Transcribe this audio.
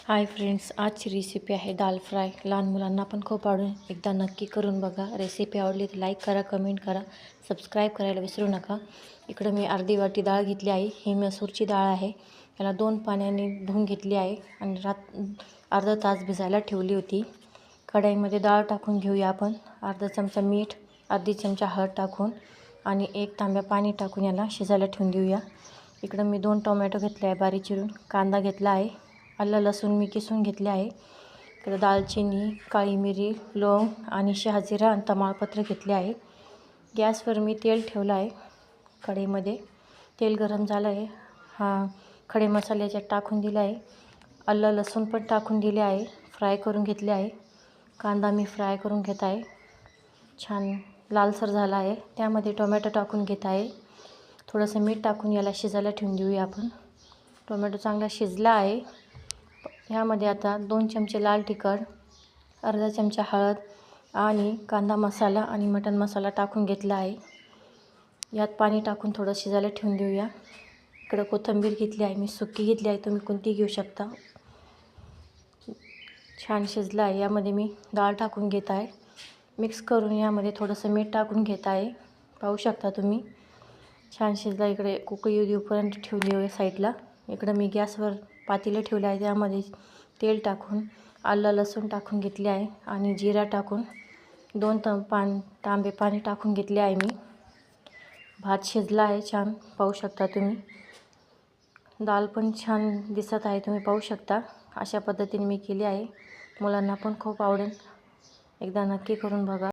Hi friends, आजची recipe आहे दाल fry. लहान मुलांना पण खूप आवडेल. एकदा नक्की करून बघा. रेसिपी आवडली तर लाईक करा, कमेंट करा, सबस्क्राईब करायला विसरू नका. इकडं मी अर्धी वाटी डाळ घेतली आहे. ही मसूरची डाळ आहे. याला 2 पाण्याने धुवून घेतली आहे आणि अर्धा तास भिजायला ठेवली होती. कढईमध्ये डाळ टाकून घेऊया आपण. अर्धा चमचा मीठ, अर्धी चमचा हळद टाकून आणि 1 तांब्या पाणी टाकून याला शिजायला ठेवून देऊया. इकडं मी 2 टोमॅटो घेतले आहे बारीक चिरून, कांदा घेतला आहे, आलं लसूण मी किसून घेतले आहे. इकडं दालचिनी, काळी मिरी, लवंग आणि शहाजिरा आणि तमालपत्र घेतले आहे. गॅसवर मी तेल ठेवलं आहे. कढईमध्ये तेल गरम झालं आहे. खडे मसाले याच्यात टाकून दिले आहे. आलं लसूण पण टाकून दिले आहे. फ्राय करून घेतले आहे. कांदा मी फ्राय करून घेत आहे. छान लालसर झाला आहे. त्यामध्ये टोमॅटो टाकून घेत आहे. थोडंसं मीठ टाकून याला शिजायला ठेवून देऊया आपण. टोमॅटो चांगला शिजला आहे. ह्यामध्ये आता 2 चमचे लाल तिखट, अर्धा चमचा हळद आणि कांदा मसाला आणि मटण मसाला टाकून घेतला आहे. यात पाणी टाकून थोडं शिजायला ठेवून देऊया. इकडं कोथिंबीर घेतली आहे, मी सुकी घेतली आहे, तुम्ही कोणती घेऊ शकता. छान शिजला आहे. यामध्ये मी डाळ टाकून घेत आहे. मिक्स करून यामध्ये थोडंसं मीठ टाकून घेत आहे. पाहू शकता तुम्ही. छान शिजला. इकडे कुकळी येऊ देऊपर्यंत ठेवली आहे साईडला. इकडं मी गॅसवर पातेलं ठेवलं आहे. त्यामध्ये तेल टाकून आलं लसूण टाकून घेतले आहे आणि जिरा टाकून 2 तांबे पाणी टाकून घेतले आहे मी. भात शिजला आहे छान, पाहू शकता तुम्ही. डाळ पण छान दिसत आहे, तुम्ही पाहू शकता. अशा पद्धतीने मी केली आहे. मुलांना पण खूप आवडेल. एकदा नक्की करून बघा.